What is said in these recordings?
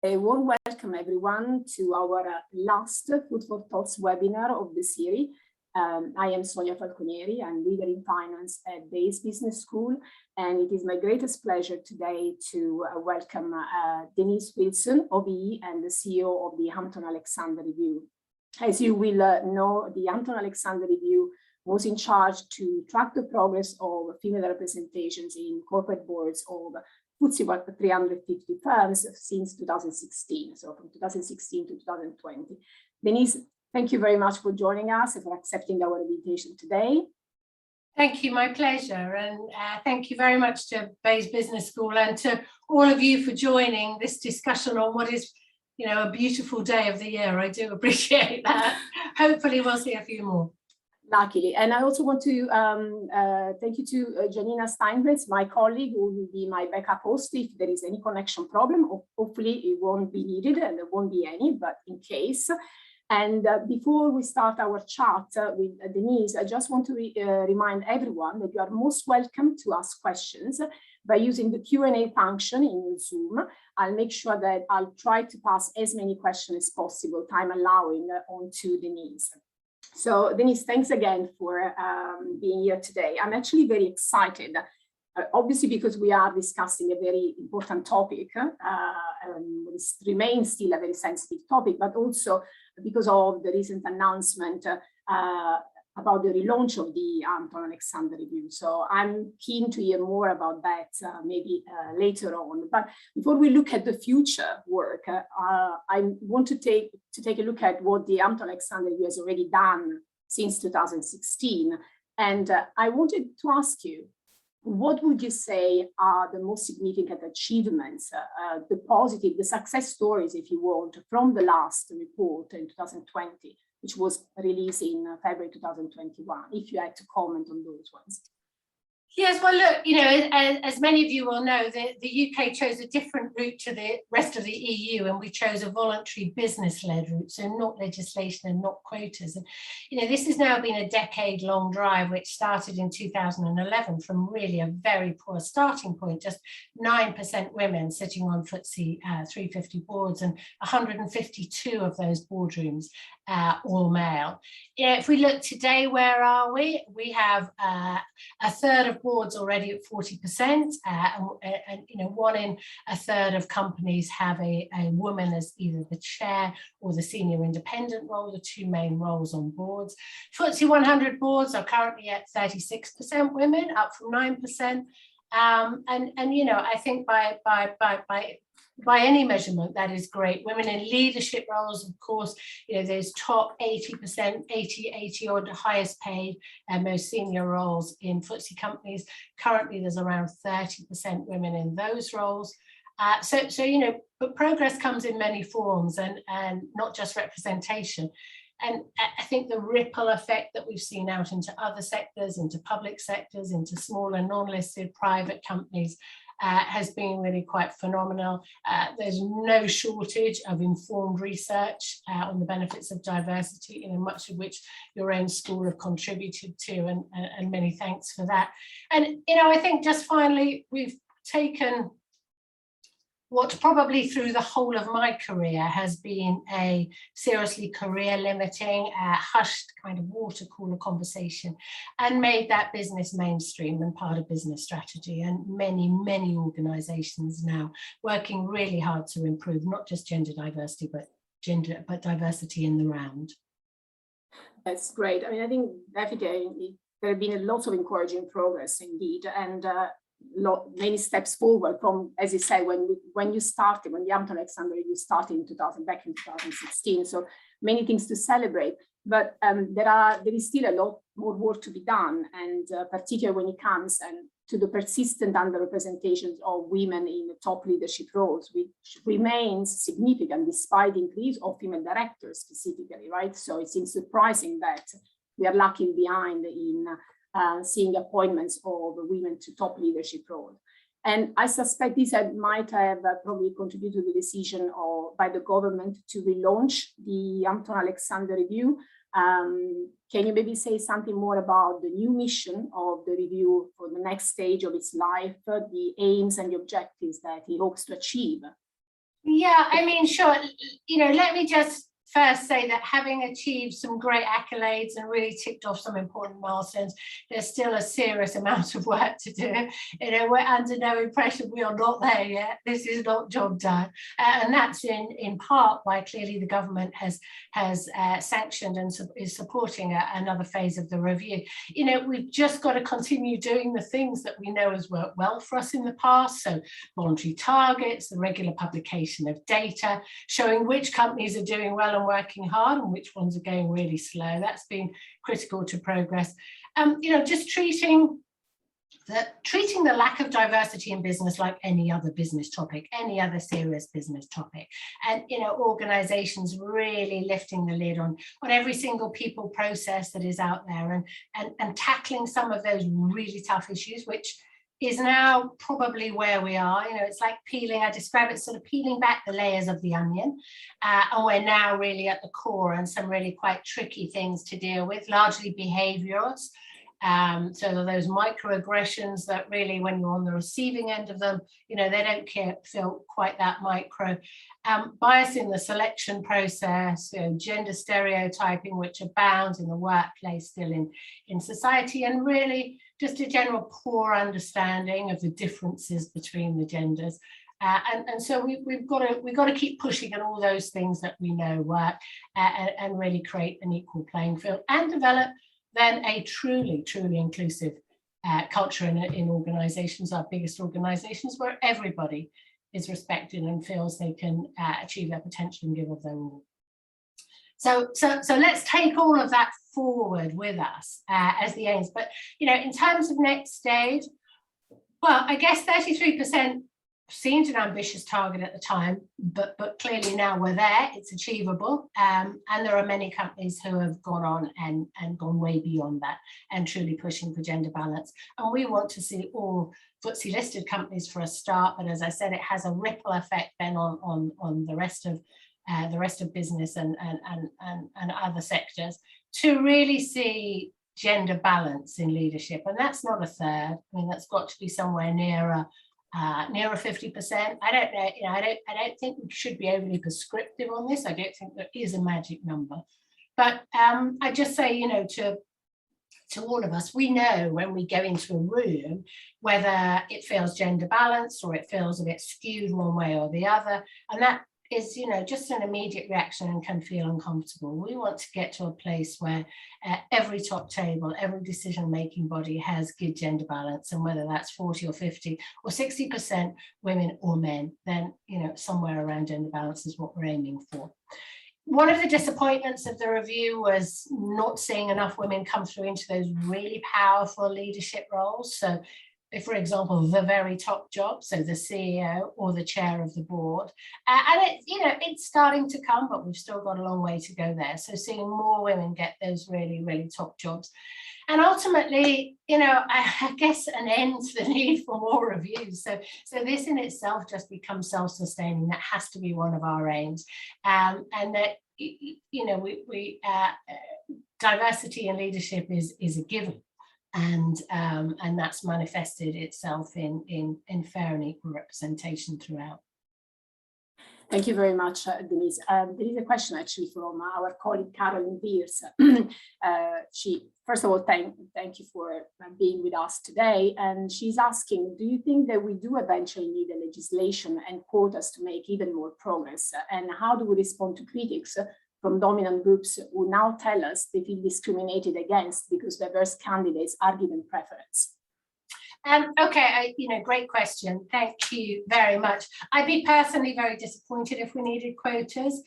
A warm welcome, everyone, to our last Food for Thoughts webinar of the series. I am Sonia Falconieri. I'm leader in finance at Bayes Business School, and it is my greatest pleasure today to welcome Denise Wilson, OBE, and the CEO of the Hampton-Alexander Review. As you will know, the Hampton-Alexander Review was in charge to track the progress of female representations in corporate boards of FTSE 350 firms since 2016, so from 2016 to 2020. Denise, thank you very much for joining us and for accepting our invitation today. Thank you, my pleasure. And thank you very much to Bayes Business School and to all of you for joining this discussion on what is, you know, a beautiful day of the year. I do appreciate that. Hopefully we'll see a few more. Luckily. And I also want to thank you to Janina Steinmetz, my colleague, who will be my backup host if there is any connection problem. Hopefully it won't be needed and there won't be any, but in case. And before we start our chat with Denise, I just want to remind everyone that you are most welcome to ask questions by using the Q&A function in Zoom. I'll make sure that I'll try to pass as many questions as possible, time allowing, on to Denise. So Denise, thanks again for being here today. I'm actually very excited, obviously because we are discussing a very important topic. It remains still a very sensitive topic, but also because of the recent announcement about the relaunch of the Hampton-Alexander Review. So I'm keen to hear more about that maybe later on. But before we look at the future work, I want to take a look at what the Hampton-Alexander Review has already done since 2016. And I wanted to ask you, what would you say are the most significant achievements, the success stories, if you want, from the last report in 2020? Which was released in February 2021, if you had to comment on those ones. Yes, well, look, you know, as many of you will know, the UK chose a different route to the rest of the EU, and we chose a voluntary business-led route, so not legislation and not quotas. And, you know, this has now been a decade-long drive, which started in 2011 from really a very poor starting point, just 9% women sitting on FTSE 350 boards, and 152 of those boardrooms all male. Yeah, if we look today, where are we? We have a third of boards already at 40%, and you know, 1 in a third of companies have a woman as either the chair or the senior independent role, the two main roles on boards. FTSE 100 boards are currently at 36% women, up from 9%. And you know, I think by any measurement, that is great. Women in leadership roles, of course, you know, those top 80%, 80 or the highest paid and most senior roles in FTSE companies. Currently, there's around 30% women in those roles. So you know, but progress comes in many forms and not just representation. And I think the ripple effect that we've seen out into other sectors, into public sectors, into smaller non-listed private companies, has been really quite phenomenal. There's no shortage of informed research on the benefits of diversity, you know, much of which your own school have contributed to, and many thanks for that. And, you know, I think just finally, we've taken what probably through the whole of my career has been a seriously career limiting, hushed kind of water cooler conversation, and made that business mainstream and part of business strategy. And many organizations now working really hard to improve not just gender diversity, but diversity in the round. That's great. I mean, I think definitely there have been lots of encouraging progress indeed, and many steps forward from, as you say, when you started, when the Hampton-Alexander Review started in back in 2016. So many things to celebrate, but there is still a lot more work to be done, and particularly when it comes to the persistent underrepresentation of women in the top leadership roles, which remains significant despite the increase of female directors specifically, right? So it seems surprising that we are lagging behind in seeing appointments of women to top leadership roles. And I suspect this might have probably contributed to the decision by the government to relaunch the Hampton-Alexander Review. Can you maybe say something more about the new mission of the review for the next stage of its life, the aims and the objectives that it hopes to achieve? Yeah, I mean, sure. Let me just first say that having achieved some great accolades and really ticked off some important milestones, there's still a serious amount of work to do. We're under no impression we are not there yet. This is not job done, and that's in part why clearly the government has sanctioned and is supporting another phase of the review. We've just got to continue doing the things that we know has worked well for us in the past. So voluntary targets, the regular publication of data, showing which companies are doing well and working hard and which ones are going really slow. That's been critical to progress. Just treating the lack of diversity in business like any other business topic, any other serious business topic, and organizations really lifting the lid on every single people process that is out there, and tackling some of those really tough issues, which is now probably where we are. It's like I describe it sort of peeling back the layers of the onion, and we're now really at the core, and some really quite tricky things to deal with, largely behaviors. So those microaggressions that really, when you're on the receiving end of them, they don't feel quite that micro. Bias in the selection process, gender stereotyping, which abounds in the workplace, still in society, and really just a general poor understanding of the differences between the genders. And so we've got to keep pushing at all those things that we know work, and really create an equal playing field, and develop then a truly inclusive culture in organizations, our biggest organizations, where everybody is respected and feels they can achieve their potential and give of their all. So let's take all of that forward with us as the aims. But in terms of next stage, well, I guess 33% seemed an ambitious target at the time, but clearly now we're there, it's achievable, and there are many companies who have gone on and gone way beyond that and truly pushing for gender balance. And we want to see all FTSE listed companies for a start, but as I said, it has a ripple effect then on the rest of business and other sectors, to really see gender balance in leadership. And that's not a third. I mean, that's got to be somewhere nearer 50%. I don't know. I don't think we should be overly prescriptive on this. I don't think there is a magic number. But I just say, to all of us, we know when we go into a room whether it feels gender balanced or it feels a bit skewed one way or the other, and that is just an immediate reaction and can feel uncomfortable. We want to get to a place where every top table, every decision-making body has good gender balance, and whether that's 40 or 50 or 60% women or men, then somewhere around gender balance is what we're aiming for. One of the disappointments of the review was not seeing enough women come through into those really powerful leadership roles. So if, for example, the very top job, so the CEO or the chair of the board, and it's starting to come, but we've still got a long way to go there. So seeing more women get those really top jobs, and ultimately, I guess an end to the need for more reviews. So this in itself just becomes self-sustaining. That has to be one of our aims, and that diversity in leadership is a given. And that's manifested itself in fair and equal representation throughout. Thank you very much, Denise. There is a question actually from our colleague Caroline Pierce. She, first of all, thank you for being with us today. And she's asking, do you think that we do eventually need a legislation and quotas to make even more progress? And how do we respond to critics from dominant groups who now tell us they feel discriminated against because diverse candidates are given preference? Okay, great question. Thank you very much. I'd be personally very disappointed if we needed quotas.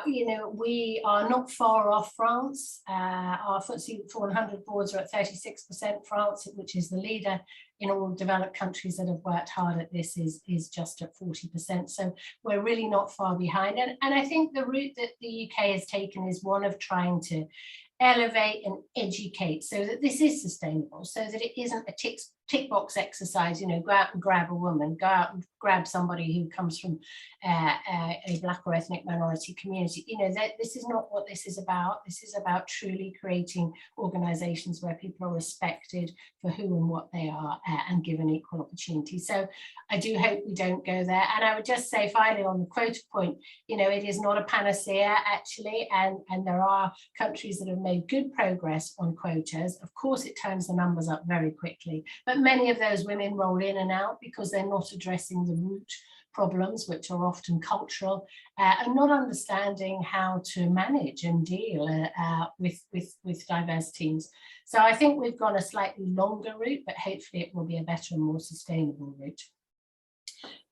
We are not far off France. Our FTSE 400 boards are at 36%. France, which is the leader in all developed countries that have worked hard at this, is just at 40%. So we're really not far behind. And I think the route that the UK has taken is one of trying to elevate and educate so that this is sustainable, so that it isn't a tick box exercise, go out and grab a woman, go out and grab somebody who comes from a Black or ethnic minority community. This is not what this is about. This is about truly creating organizations where people are respected for who and what they are and given equal opportunity. So I do hope we don't go there. And I would just say finally on the quota point, it is not a panacea actually, and there are countries that have made good progress on quotas. Of course, it turns the numbers up very quickly, but many of those women roll in and out because they're not addressing the root problems, which are often cultural, and not understanding how to manage and deal with diverse teams. So I think we've gone a slightly longer route, but hopefully it will be a better and more sustainable route.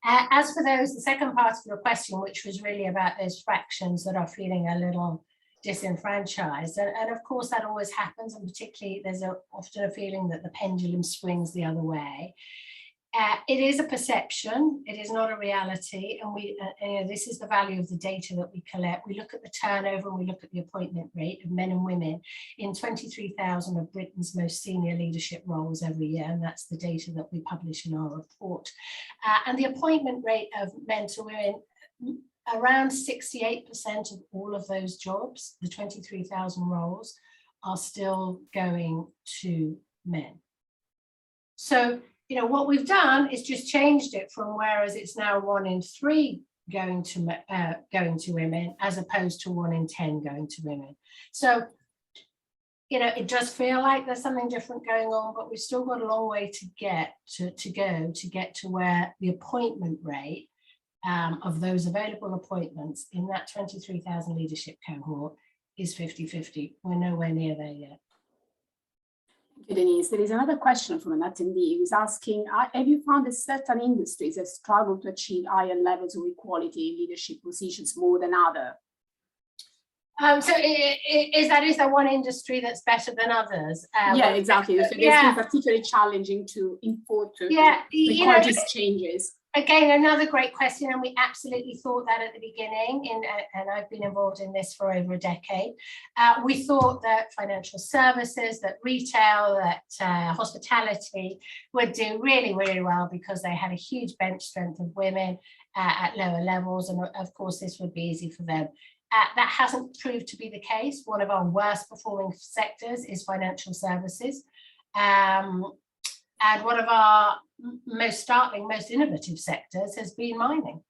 As for the second part of your question, which was really about those fractions that are feeling a little disenfranchised, and of course that always happens, and particularly there's often a feeling that the pendulum swings the other way. It is a perception, it is not a reality, and this is the value of the data that we collect. We look at the turnover and we look at the appointment rate of men and women in 23,000 of Britain's most senior leadership roles every year, and that's the data that we publish in our report. And the appointment rate of men to women, around 68% of all of those jobs, the 23,000 roles, are still going to men. So, what we've done is just changed it from whereas it's now 1 in 3 going to women, as opposed to 1 in 10 going to women. So, it does feel like there's something different going on, but we've still got a long way to get to where the appointment rate of those available appointments in that 23,000 leadership cohort is 50-50. We're nowhere near there yet. Thank you, Denise. There is another question from an attendee who's asking, have you found that certain industries have struggled to achieve higher levels of equality in leadership positions more than others? So is there one industry that's better than others? Yeah, exactly. So it's been particularly challenging to import equality changes. Again, another great question, and we absolutely thought that at the beginning, and I've been involved in this for over a decade. We thought that financial services, that retail, that hospitality would do really, really well because they had a huge bench strength of women at lower levels, and of course this would be easy for them. That hasn't proved to be the case. One of our worst performing sectors is financial services. And one of our most startling, most innovative sectors has been mining.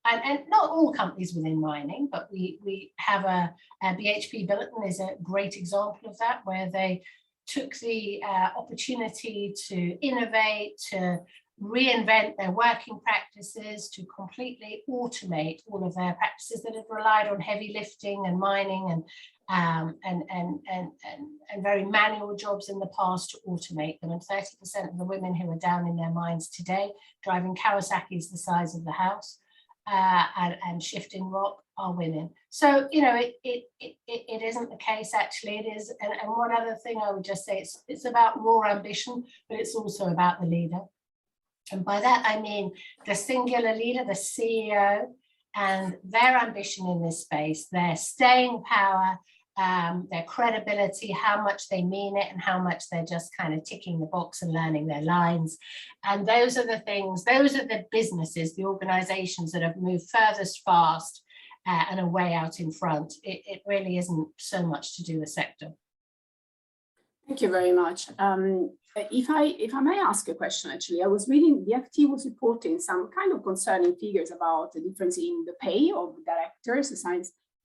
And not all companies within mining, but we have a BHP Billiton is a great example of that, where they took the opportunity to innovate, to reinvent their working practices, to completely automate all of their practices that had relied on heavy lifting and mining and very manual jobs in the past, to automate them. And 30% of the women who are down in their mines today, driving Kawasaki's the size of the house, and shifting rock, are women. So, it isn't the case, actually. It is. And one other thing I would just say, it's about raw ambition, but it's also about the leader. And by that, I mean the singular leader, the CEO, and their ambition in this space, their staying power, their credibility, how much they mean it and how much they're just kind of ticking the box and learning their lines. And those are the things, those are the businesses, the organizations that have moved furthest fast and are way out in front. It really isn't so much to do with sector. Thank you very much. If I may ask a question, actually, I was reading the FT was reporting some kind of concerning figures about the difference in the pay of directors,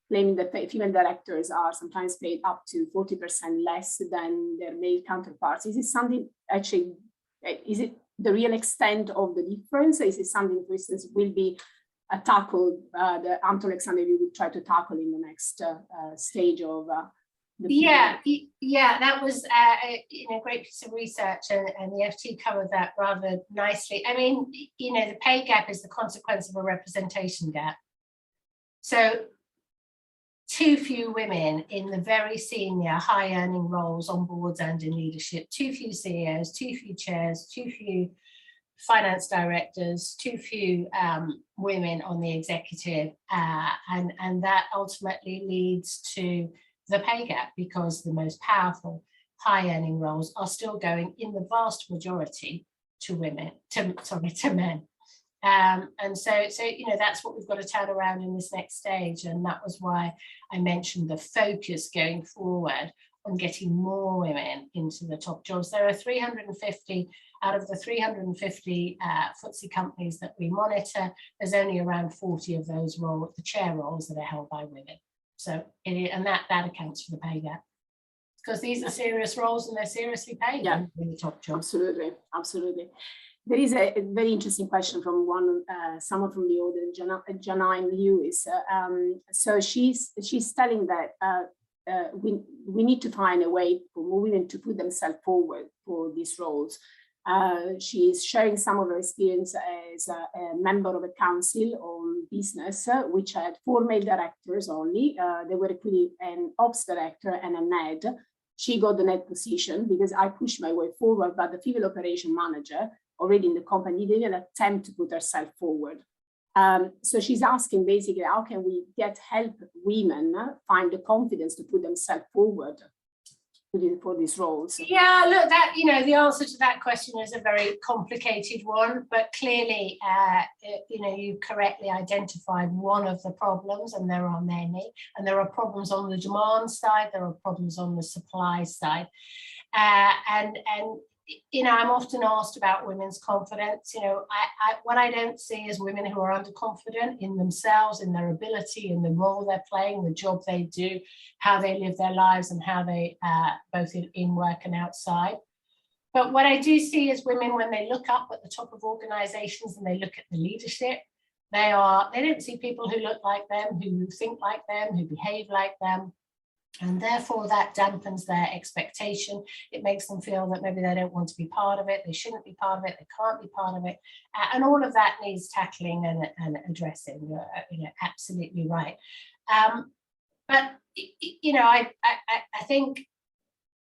claiming that female directors are sometimes paid up to 40% less than their male counterparts. Is it something, actually, is it the real extent of the difference? Is it something, for instance, will be tackled, the Hampton-Alexander will try to tackle in the next stage of Yeah, that was a great piece of research, and the FT covered that rather nicely. I mean, the pay gap is the consequence of a representation gap. So too few women in the very senior, high-earning roles on boards and in leadership, too few CEOs, too few chairs, too few finance directors, too few women on the executive, and that ultimately leads to the pay gap, because the most powerful high earning roles are still going, in the vast majority, women, to men. And so you know, that's what we've got to turn around in this next stage. And that was why I mentioned the focus going forward on getting more women into the top jobs. There are 350 out of the 350 FTSE companies that we monitor. There's only around 40 of those roles, the chair roles, that are held by women. So, and that accounts for the pay gap, because these are serious roles and they're seriously paid in the top jobs. Absolutely, absolutely. There is a very interesting question from someone from the audience, Janine Lewis. So she's telling that we need to find a way for women to put themselves forward for these roles. She's sharing some of her experience as a member of a council on business, which had 4 male directors only. They were including an ops director and a NED. She got the NED position because I pushed my way forward, but the female operation manager already in the company didn't attempt to put herself forward. So she's asking basically, how can we help women find the confidence to put themselves forward for these roles? Yeah, look, that, you know, the answer to that question is a very complicated one, but clearly, you know, you correctly identified one of the problems, and there are many, and there are problems on the demand side, there are problems on the supply side, and you know, I'm often asked about women's confidence. You know, what I don't see is women who are underconfident in themselves, in their ability, in the role they're playing, the job they do, how they live their lives, and how they both in work and outside. But what I do see is women, when they look up at the top of organizations and they look at the leadership, they don't see people who look like them, who think like them, who behave like them. And therefore that dampens their expectation. It makes them feel that maybe they don't want to be part of it, they shouldn't be part of it, they can't be part of it. And all of that needs tackling and addressing. You're, you know, absolutely right. But, you know, I think,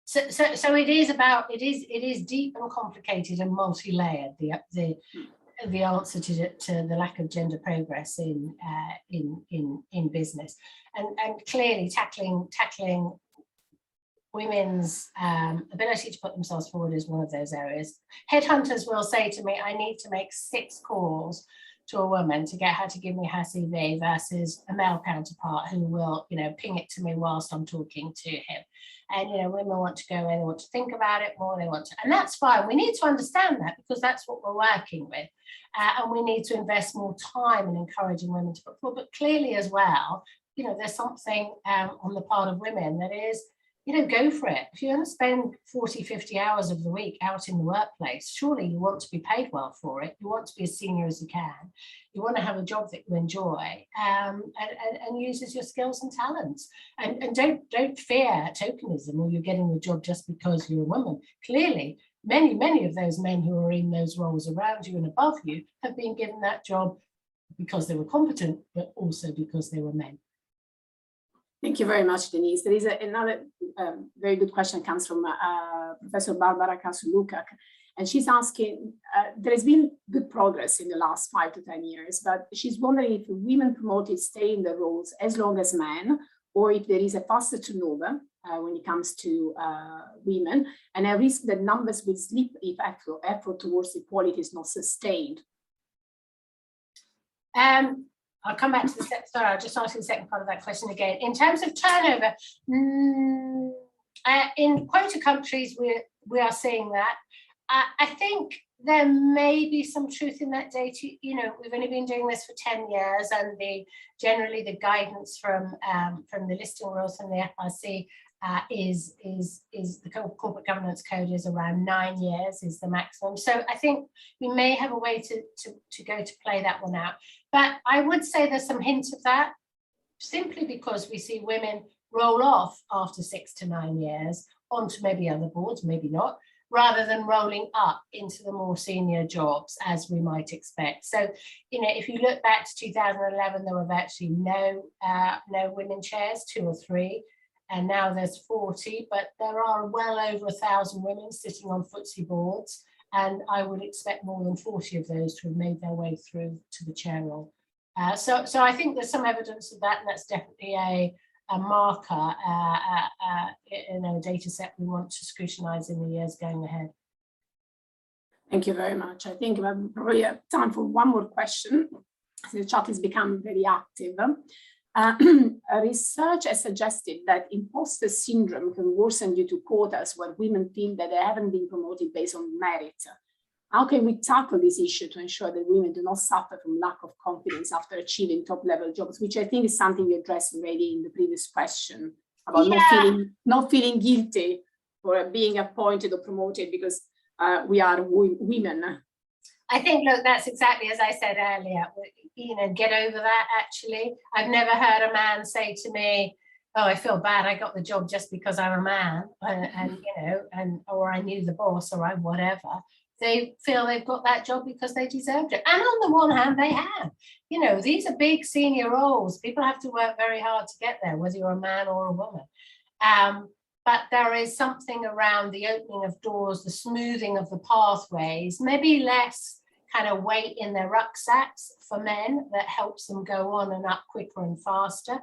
so it is deep and complicated and multi-layered, the answer to the lack of gender progress in business, and clearly tackling women's ability to put themselves forward is one of those areas. Headhunters will say to me, I need to make 6 calls to a woman to get her to give me her CV versus a male counterpart who will, you know, ping it to me whilst I'm talking to him. And, you know, women want to go in, they want to think about it more, they want to, and that's fine. We need to understand that, because that's what we're working with. And we need to invest more time in encouraging women to put forward. But clearly as well, you know, there's something on the part of women that is, you know, go for it. If you're going to spend 40, 50 hours of the week out in the workplace, surely you want to be paid well for it. You want to be as senior as you can. You want to have a job that you enjoy, and uses your skills and talents. And don't fear tokenism, or you're getting the job just because you're a woman. Clearly, many of those men who are in those roles around you and above you have been given that job because they were competent, but also because they were men. Thank you very much, Denise. There is another very good question comes from Professor Barbara Kasulukak, and she's asking, there has been good progress in the last 5 to 10 years, but she's wondering if women promoted stay in their roles as long as men, or if there is a faster turnover when it comes to women, and a risk that numbers will slip if effort towards equality is not sustained. I'll come back to the second, sorry, I'll just ask you the second part of that question again. In terms of turnover, in quota countries, we are seeing that. I think there may be some truth in that data. You know, we've only been doing this for 10 years, and generally the guidance from the listing rules from the FRC is the corporate governance code is around 9 years is the maximum. So I think we may have a way to go to play that one out. But I would say there's some hints of that, simply because we see women roll off after 6 to 9 years onto maybe other boards, maybe not, rather than rolling up into the more senior jobs as we might expect. So, you know, if you look back to 2011, there were virtually no women chairs, 2 or 3. And now there's 40, but there are well over 1,000 women sitting on FTSE boards, and I would expect more than 40 of those to have made their way through to the chair role. So I think there's some evidence of that, and that's definitely a marker in a data set we want to scrutinise in the years going ahead. Thank you very much. I think we have probably time for one more question. The chat has become very active. Research has suggested that imposter syndrome can worsen due to quotas where women feel that they haven't been promoted based on merit. How can we tackle this issue to ensure that women do not suffer from lack of confidence after achieving top-level jobs, which I think is something we addressed already in the previous question about not feeling guilty for being appointed or promoted because we are women. I think, look, that's exactly as I said earlier, you know, get over that. Actually, I've never heard a man say to me, oh, I feel bad, I got the job just because I'm a man, and you know, or I knew the boss, or I whatever. They feel they've got that job because they deserved it. And on the one hand, they have. You know, these are big senior roles. People have to work very hard to get there, whether you're a man or a woman. But there is something around the opening of doors, the smoothing of the pathways, maybe less kind of weight in their rucksacks for men that helps them go on and up quicker and faster.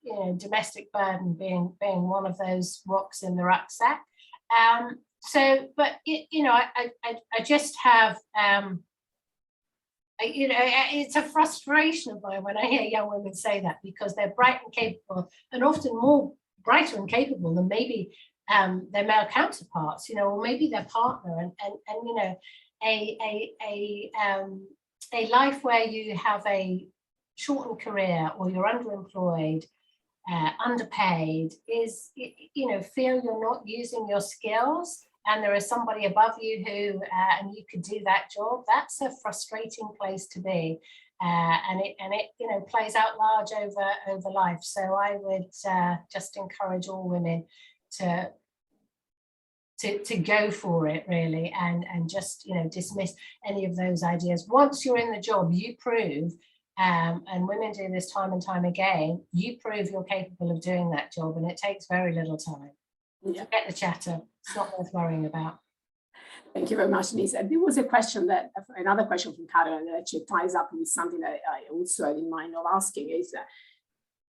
You know, domestic burden being one of those rocks in the rucksack. So, but you know, I just have, you know, it's a frustration of mine when I hear young women say that, because they're bright and capable, and often more brighter and capable than maybe their male counterparts, you know, or maybe their partner, and you know, a life where you have a shortened career or you're underemployed, underpaid, is, you know, feel you're not using your skills and there is somebody above you who and you could do that job. That's a frustrating place to be, and it you know, plays out large over life. So I would just encourage all women to go for it, really, and just, you know, dismiss any of those ideas. Once you're in the job, you prove, and women do this time and time again, you prove you're capable of doing that job, and it takes very little time. Forget the chatter. It's not worth worrying about. Thank you very much, Denise. There was a question another question from Karen that actually ties up with something that I also had in mind of asking, is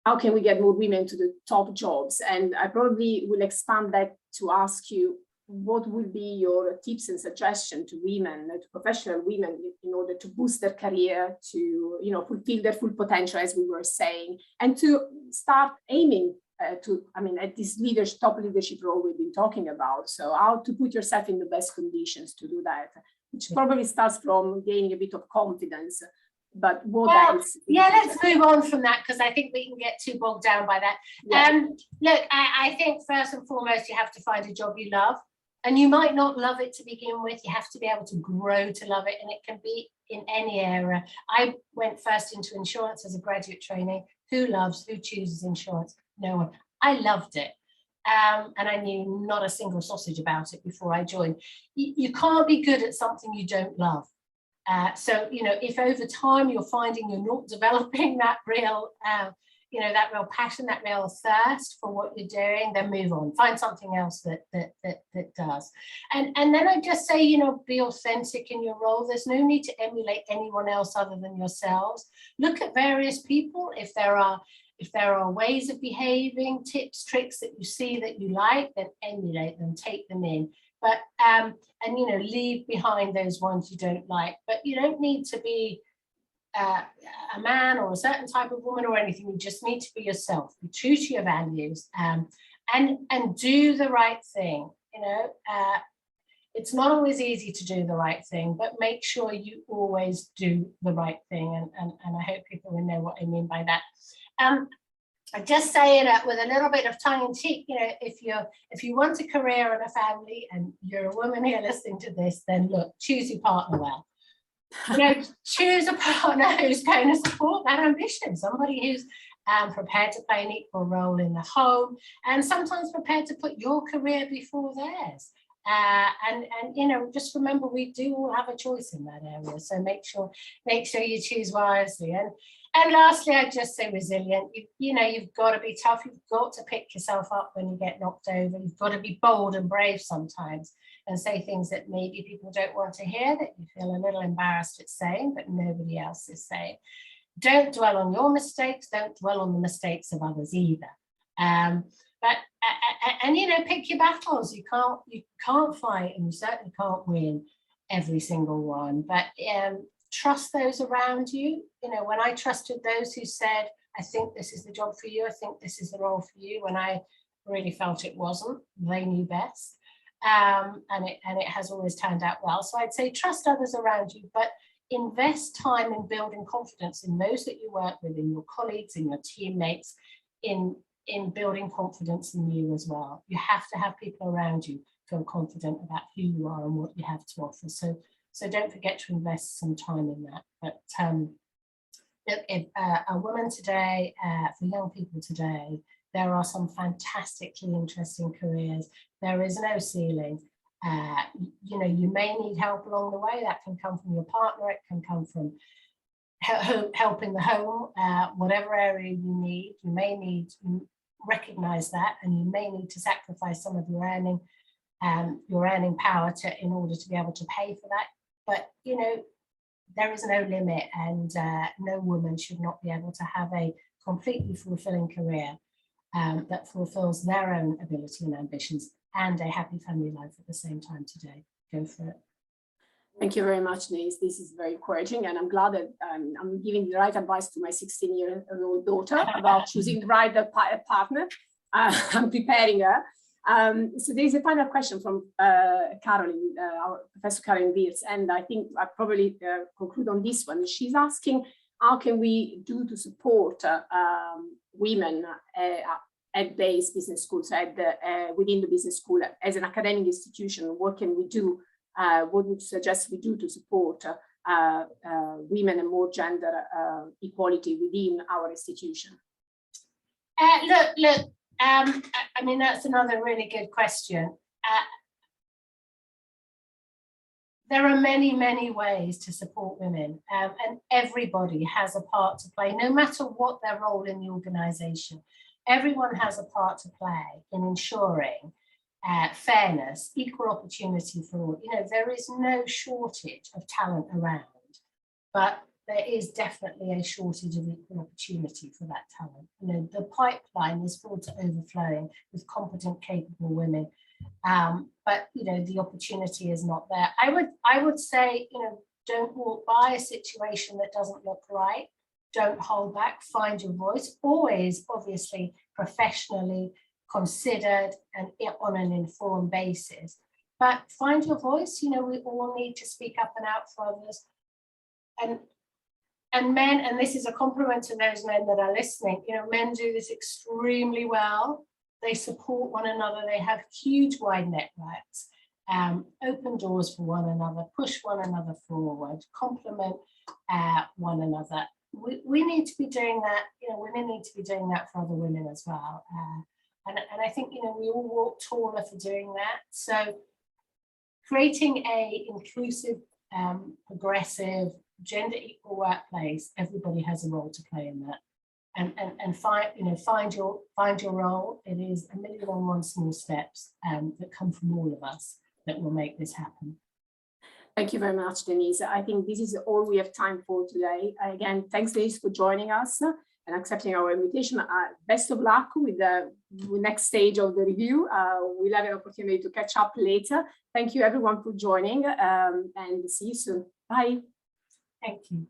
how can we get more women to the top jobs? And I probably will expand that to ask you, what would be your tips and suggestions to women, to professional women, in order to boost their career, to, you know, fulfill their full potential, as we were saying, and to start aiming at this top leadership role we've been talking about. So how to put yourself in the best conditions to do that, which probably starts from gaining a bit of confidence. But what else? Yeah, let's move on from that, because I think we can get too bogged down by that. Yeah. Look, I think first and foremost, you have to find a job you love. And you might not love it to begin with. You have to be able to grow to love it. And it can be in any area. I went first into insurance as a graduate trainee. Who chooses insurance? No one. I loved it. And I knew not a single sausage about it before I joined. You can't be good at something you don't love. So, you know, if over time you're finding you're not developing that real, you know, that real passion, that real thirst for what you're doing, then move on. Find something else that does. And then I just say, you know, be authentic in your role. There's no need to emulate anyone else other than yourselves. Look at various people. If there are ways of behaving, tips, tricks that you see that you like, then emulate them, take them in. But and, you know, leave behind those ones you don't like. But you don't need to be a man or a certain type of woman or anything. You just need to be yourself, be true to your values, and do the right thing. You know, it's not always easy to do the right thing, but make sure you always do the right thing. And I hope people will know what I mean by that. I just say it with a little bit of tongue in cheek. You know, if you want a career and a family, and you're a woman here listening to this, then look, choose your partner well. You know, choose a partner who's going to support that ambition, somebody who's prepared to play an equal role in the home, and sometimes prepared to put your career before theirs. And you know, just remember, we do all have a choice in that area. So make sure you choose wisely. And lastly, I'd just say resilient. You know, you've got to be tough. You've got to pick yourself up when you get knocked over. You've got to be bold and brave sometimes, and say things that maybe people don't want to hear, that you feel a little embarrassed at saying, but nobody else is saying. Don't dwell on your mistakes. Don't dwell on the mistakes of others either. But and you know, pick your battles. You can't fight, and you certainly can't win every single one. But trust those around you. You know, when I trusted those who said, I think this is the job for you, I think this is the role for you, when I really felt it wasn't, they knew best. And it has always turned out well. So I'd say trust others around you, but invest time in building confidence in those that you work with, in your colleagues, in your teammates, in building confidence in you as well. You have to have people around you feel confident about who you are and what you have to offer. So don't forget to invest some time in that. But a woman today, for young people today, there are some fantastically interesting careers. There is no ceiling. You know, you may need help along the way. That can come from your partner. It can come from help in the home, whatever area you need. You may need to recognize that, and you may need to sacrifice some of your earning power in order to be able to pay for that. But, you know, there is no limit, and no woman should not be able to have a completely fulfilling career that fulfills their own ability and ambitions and a happy family life at the same time today. Go for it. Thank you very much, Denise. This is very encouraging, and I'm glad that I'm giving the right advice to my 16-year-old daughter about choosing the right partner. I'm preparing her. So there is a final question from Caroline, our Professor Caroline Wirtz, and I think I probably conclude on this one. She's asking, how can we do to support women at base business schools, within the business school as an academic institution? What can we do? What would you suggest we do to support women and more gender equality within our institution? Look. I mean, that's another really good question. There are many, many ways to support women, and everybody has a part to play, no matter what their role in the organisation. Everyone has a part to play in ensuring fairness, equal opportunity for all. You know, there is no shortage of talent around, but there is definitely a shortage of equal opportunity for that talent. You know, the pipeline is full to overflowing with competent, capable women, but you know, the opportunity is not there. I would say, you know, don't walk by a situation that doesn't look right. Don't hold back. Find your voice. Always, obviously, professionally considered and on an informed basis. But find your voice. You know, we all need to speak up and out for others. And men, and this is a compliment to those men that are listening, you know, men do this extremely well. They support one another. They have huge wide networks, open doors for one another, push one another forward, compliment one another. We need to be doing that. You know, women need to be doing that for other women as well. And I think, you know, we all walk taller for doing that. So creating a inclusive, progressive, gender equal workplace, everybody has a role to play in that, and find your role. It is 1,000,001 small steps that come from all of us that will make this happen. Thank you very much, Denise. I think this is all we have time for today. Again, thanks, Denise, for joining us and accepting our invitation. Best of luck with the next stage of the review. We'll have an opportunity to catch up later. Thank you, everyone, for joining, and see you soon. Bye. Thank you.